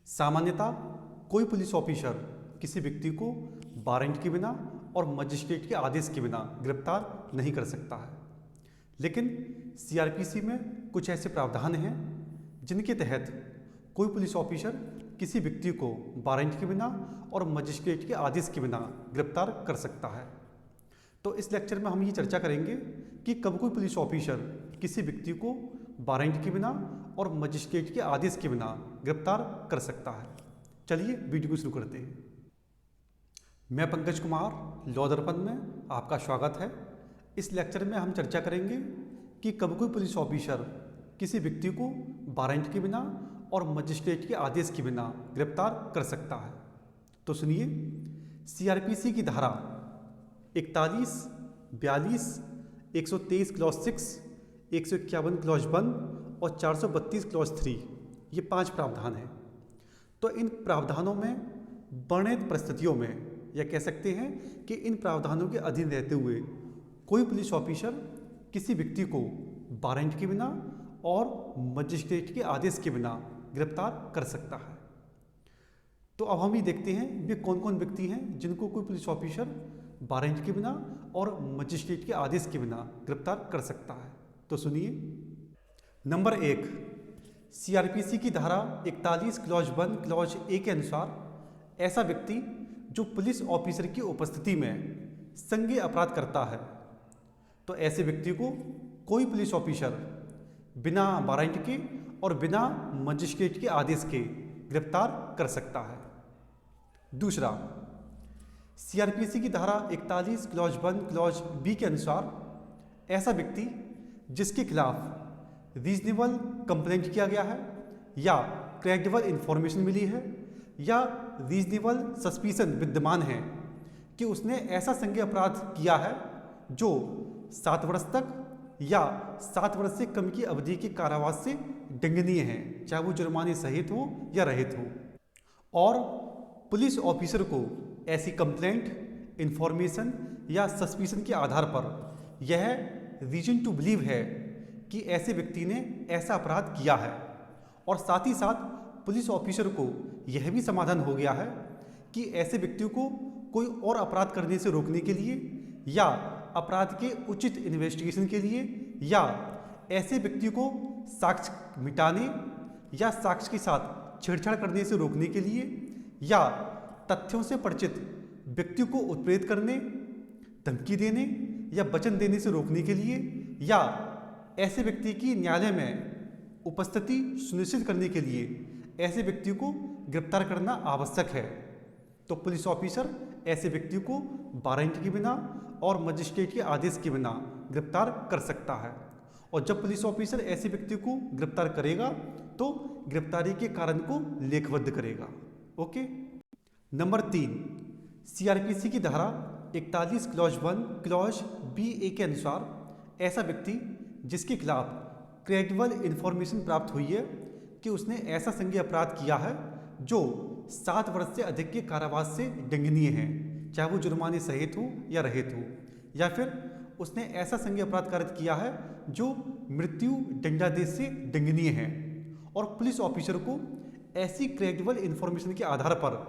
सामान्यतः कोई police officer किसी व्यक्ति को वारंट के बिना और मजिस्ट्रेट के आदेश के बिना गिरफ्तार नहीं कर सकता है। लेकिन सीआरपीसी में कुछ ऐसे प्रावधान हैं जिनके तहत कोई पुलिस ऑफिसर किसी व्यक्ति को वारंट के बिना और मजिस्ट्रेट के आदेश के बिना गिरफ्तार कर सकता है। तो इस लेक्चर में हम ये चर्चा करेंगे कि कब कोई पुलिस ऑफिसर किसी व्यक्ति को वारंट के बिना और मजिस्ट्रेट के आदेश के बिना गिरफ्तार कर सकता है। चलिए वीडियो को शुरू करते हैं। मैं पंकज कुमार लॉ दर्पण में आपका स्वागत है। इस लेक्चर में हम चर्चा करेंगे कि कब कोई पुलिस ऑफिसर किसी व्यक्ति को वारंट के बिना और मजिस्ट्रेट के आदेश के बिना गिरफ्तार कर सकता है। तो सुनिए, सीआरपीसी की धारा 41, 42, 123 क्लॉज 6, 151 क्लॉज 1 और 432 क्लॉज 3 ये 5 प्रावधान हैं। तो इन प्रावधानों में वर्णित परिस्थितियों में या कह सकते हैं कि इन प्रावधानों के अधीन रहते हुए कोई पुलिस ऑफिसर किसी व्यक्ति को वारंट के बिना और मजिस्ट्रेट के आदेश के बिना गिरफ्तार कर सकता है। तो अब हम ये देखते हैं वे कौन कौन व्यक्ति हैं जिनको कोई पुलिस ऑफिसर वारंट के बिना और मजिस्ट्रेट के आदेश के बिना गिरफ्तार कर सकता है। तो सुनिए, नंबर 1, सीआरपीसी की धारा 41 क्लॉज 1 क्लॉज ए के अनुसार ऐसा व्यक्ति जो पुलिस ऑफिसर की उपस्थिति में संज्ञेय अपराध करता है, तो ऐसे व्यक्ति को कोई पुलिस ऑफिसर बिना वारंट के और बिना मजिस्ट्रेट के आदेश के गिरफ्तार कर सकता है। दूसरा, सीआरपीसी की धारा 41 क्लॉज 1 क्लॉज बी के अनुसार ऐसा व्यक्ति जिसके खिलाफ रीजनेबल कंप्लेंट किया गया है या क्रेडिबल इंफॉर्मेशन मिली है या रीजनेबल सस्पिशन विद्यमान है कि उसने ऐसा संज्ञेय अपराध किया है जो 7 वर्ष तक या 7 वर्ष से कम की अवधि के कारावास से दंडनीय है, चाहे वो जुर्माने सहित हो या रहित हो, और पुलिस ऑफिसर को ऐसी कंप्लेंट, इंफॉर्मेशन या सस्पिशन के आधार पर यह रीजन टू बिलीव है कि ऐसे व्यक्ति ने ऐसा अपराध किया है, और साथ ही साथ पुलिस ऑफिसर को यह भी समाधान हो गया है कि ऐसे व्यक्ति को कोई और अपराध करने से रोकने के लिए या अपराध के उचित इन्वेस्टिगेशन के लिए या ऐसे व्यक्ति को साक्ष्य मिटाने या साक्ष्य के साथ छेड़छाड़ करने से रोकने के लिए या तथ्यों से परिचित व्यक्ति को उत्प्रेरित करने, धमकी देने या वचन देने से रोकने के लिए या ऐसे व्यक्ति की न्यायालय में उपस्थिति सुनिश्चित करने के लिए ऐसे व्यक्ति को गिरफ्तार करना आवश्यक है। तो पुलिस ऑफिसर ऐसे व्यक्ति को वारंट के बिना और मजिस्ट्रेट के आदेश के बिना गिरफ्तार कर सकता है, और जब पुलिस ऑफिसर ऐसे व्यक्ति को गिरफ्तार करेगा तो गिरफ्तारी के कारण को लेखबद्ध करेगा। ओके। नंबर 3, सीआरपीसी की धारा 41 क्लॉज 1 क्लॉज बी ए के अनुसार ऐसा व्यक्ति जिसके खिलाफ क्रेडिबल इंफॉर्मेशन प्राप्त हुई है कि उसने ऐसा संज्ञेय अपराध किया है जो 7 वर्ष से अधिक के कारावास से दंडनीय है, चाहे वो जुर्माने सहित हो या रहित हो, या फिर उसने ऐसा संज्ञेय अपराध कारित किया है जो मृत्यु दंडादेश से दंडनीय है, और पुलिस ऑफिसर को ऐसी क्रेडिबल इंफॉर्मेशन के आधार पर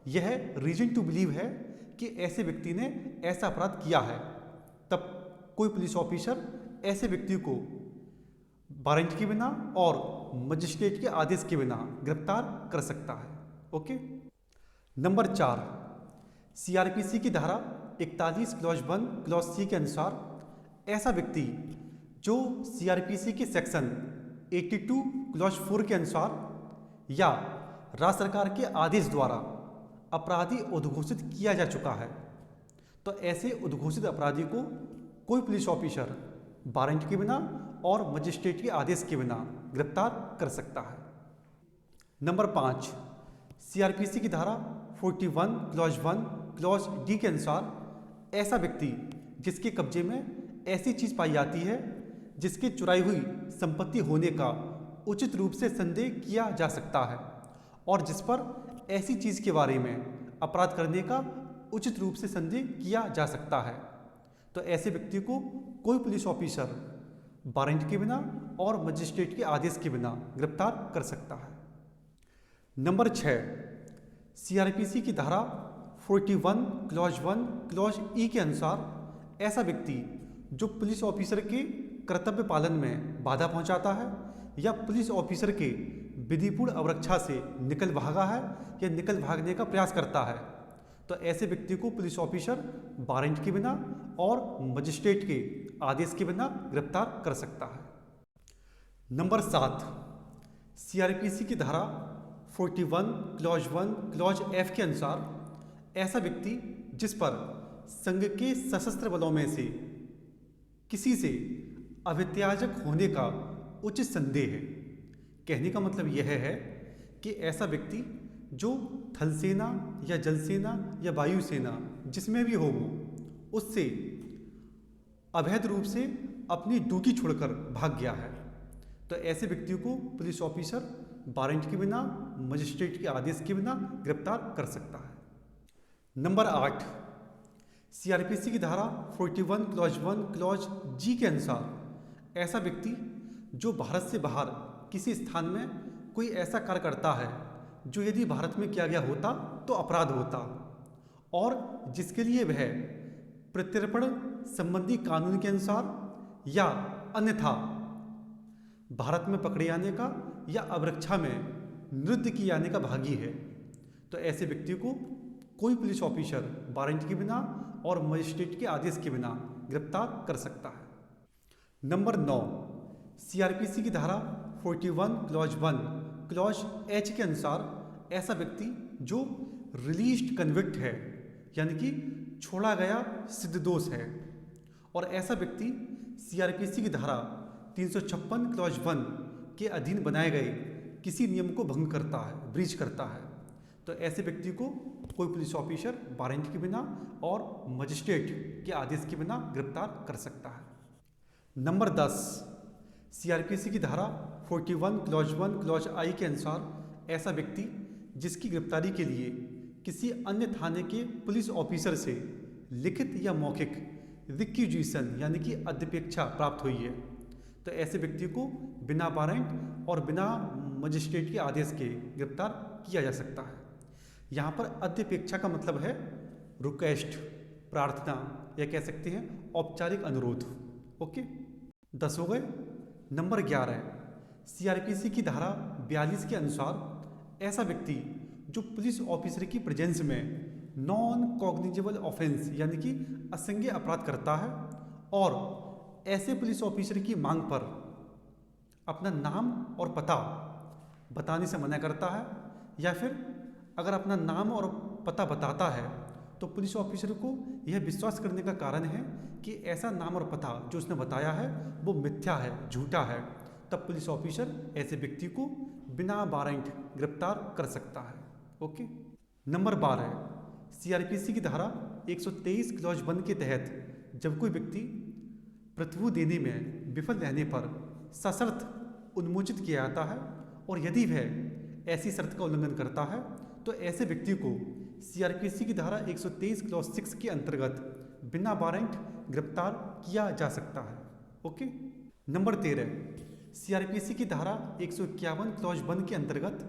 यह रीजन टू बिलीव है कि ऐसे व्यक्ति ने ऐसा अपराध किया है, तब कोई पुलिस ऑफिसर ऐसे व्यक्ति को वारंट के बिना और मजिस्ट्रेट के आदेश के बिना गिरफ्तार कर सकता है। ओके। नंबर 4, सीआरपीसी की धारा 41 क्लॉज 1 क्लॉज सी के अनुसार ऐसा व्यक्ति जो सीआरपीसी के सेक्शन 82 क्लॉज 4 के अनुसार या राज्य सरकार के आदेश द्वारा अपराधी उद्घोषित किया जा चुका है, तो ऐसे उद्घोषित अपराधी को कोई पुलिस ऑफिसर वारंट के बिना और मजिस्ट्रेट के आदेश के बिना गिरफ्तार कर सकता है। नंबर 5, सीआरपीसी की धारा 41 क्लॉज 1 क्लॉज डी के अनुसार ऐसा व्यक्ति जिसके कब्जे में ऐसी चीज़ पाई जाती है जिसके चुराई हुई संपत्ति होने का उचित रूप से संदेह किया जा सकता है और जिस पर ऐसी चीज़ के बारे में अपराध करने का उचित रूप से संदेह किया जा सकता है, तो ऐसे व्यक्ति को कोई पुलिस ऑफिसर वारंट के बिना और मजिस्ट्रेट के आदेश के बिना गिरफ्तार कर सकता है। नंबर 6, सीआरपीसी की धारा 41 क्लॉज 1 क्लॉज ई के अनुसार ऐसा व्यक्ति जो पुलिस ऑफिसर के कर्तव्य पालन में बाधा पहुंचाता है या पुलिस ऑफिसर के विधिपूर्ण अवरक्षा से निकल भागा है या निकल भागने का प्रयास करता है, तो ऐसे व्यक्ति को पुलिस ऑफिसर वारंट के बिना और मजिस्ट्रेट के आदेश के बिना गिरफ्तार कर सकता है। नंबर 7, सीआरपीसी की धारा 41 क्लॉज 1 क्लॉज एफ के अनुसार ऐसा व्यक्ति जिस पर संघ के सशस्त्र बलों में से किसी से अभित्याजक होने का उचित संदेह है। कहने का मतलब यह है कि ऐसा व्यक्ति जो थल सेना या जल सेना या वायुसेना जिसमें भी हो वो उससे अवैध रूप से अपनी ड्यूटी छोड़कर भाग गया है, तो ऐसे व्यक्ति को पुलिस ऑफिसर वारंट के बिना मजिस्ट्रेट के आदेश के बिना गिरफ्तार कर सकता है। नंबर 8, सीआरपीसी की धारा 41 क्लॉज 1 क्लॉज जी के अनुसार ऐसा व्यक्ति जो भारत से बाहर किसी स्थान में कोई ऐसा कार्य करता है जो यदि भारत में किया गया होता तो अपराध होता और जिसके लिए वह प्रत्यर्पण संबंधी कानून के अनुसार या अन्यथा भारत में पकड़े जाने का या अवरक्षा में निरुद्ध किए जाने का भागी है, तो ऐसे व्यक्ति को कोई पुलिस ऑफिसर वारंट के बिना और मजिस्ट्रेट के आदेश के बिना गिरफ्तार कर सकता है। नंबर 9, सीआरपीसी की धारा 41 क्लॉज 1 क्लॉज एच के अनुसार ऐसा व्यक्ति जो रिलीज्ड कन्विक्ट है यानी कि छोड़ा गया सिद्ध दोष है और ऐसा व्यक्ति सीआरपीसी की धारा 356 क्लॉज 1 के अधीन बनाए गए किसी नियम को भंग करता है, ब्रीच करता है, तो ऐसे व्यक्ति को कोई पुलिस ऑफिसर वारंट के बिना और मजिस्ट्रेट के आदेश के बिना गिरफ्तार कर सकता है। नंबर 10, सीआरपीसी की धारा 41 क्लॉज 1 क्लॉज आई के अनुसार ऐसा व्यक्ति जिसकी गिरफ्तारी के लिए किसी अन्य थाने के पुलिस ऑफिसर से लिखित या मौखिक रिक्यूजिशन यानी कि अध्यपेक्षा प्राप्त हुई है, तो ऐसे व्यक्ति को बिना वारंट और बिना मजिस्ट्रेट के आदेश के गिरफ्तार किया जा सकता है। यहाँ पर अध्यपेक्षा का मतलब है रिक्वेस्ट, प्रार्थना या कह सकते हैं औपचारिक अनुरोध। ओके, 10 हो गए। नंबर 11, सीआरपीसी की धारा 42 के अनुसार ऐसा व्यक्ति जो पुलिस ऑफिसर की प्रेजेंस में नॉन कॉग्निजेबल ऑफेंस यानी कि असंज्ञेय अपराध करता है और ऐसे पुलिस ऑफिसर की मांग पर अपना नाम और पता बताने से मना करता है या फिर अगर अपना नाम और पता बताता है तो पुलिस ऑफिसर को यह विश्वास करने का कारण है कि ऐसा नाम और पता जो उसने बताया है वो मिथ्या है, झूठा है, तब पुलिस ऑफिसर ऐसे व्यक्ति को बिना वारंट गिरफ्तार कर सकता है। ओके। नंबर 12, सीआरपीसी की धारा 123 क्लॉज 1 के तहत जब कोई व्यक्ति प्रतिभूति देने में विफल रहने पर सशर्त उन्मोचित किया जाता है और यदि वह ऐसी शर्त का उल्लंघन करता है तो ऐसे व्यक्ति को सीआरपीसी की धारा 123 क्लॉज 6 के अंतर्गत बिना वारंट गिरफ्तार किया जा सकता है। ओके। नंबर 13, सीआरपीसी की धारा 151 क्लॉज 1 के अंतर्गत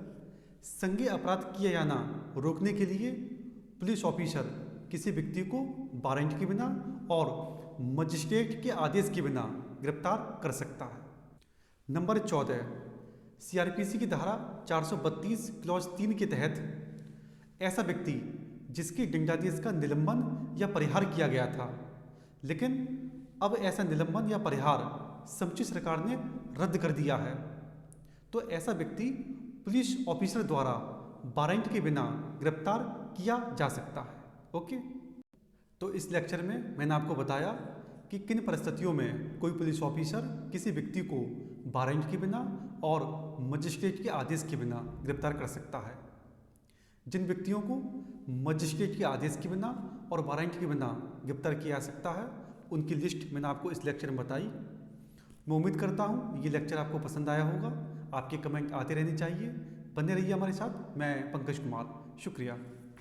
संज्ञेय अपराध किया जाना रोकने के लिए पुलिस ऑफिसर किसी व्यक्ति को वारंट के बिना और मजिस्ट्रेट के आदेश के बिना गिरफ्तार कर सकता है। नंबर 14, सीआरपीसी की धारा 432 क्लॉज 3 के तहत ऐसा व्यक्ति जिसके दंडादेश का निलंबन या परिहार किया गया था लेकिन अब ऐसा निलंबन या परिहार समुचित सरकार ने रद्द कर दिया है, तो ऐसा व्यक्ति पुलिस ऑफिसर द्वारा वारंट के बिना गिरफ्तार किया जा सकता है। ओके। तो इस लेक्चर में मैंने आपको बताया कि किन परिस्थितियों में कोई पुलिस ऑफिसर किसी व्यक्ति को वारंट के बिना और मजिस्ट्रेट के आदेश के बिना गिरफ्तार कर सकता है। जिन व्यक्तियों को मजिस्ट्रेट के आदेश के बिना और वारंट के बिना गिरफ्तार किया जा सकता है उनकी लिस्ट मैंने आपको इस लेक्चर में बताई। मैं उम्मीद करता हूँ ये लेक्चर आपको पसंद आया होगा। आपके कमेंट आते रहने चाहिए। बने रहिए हमारे साथ। मैं पंकज कुमार, शुक्रिया।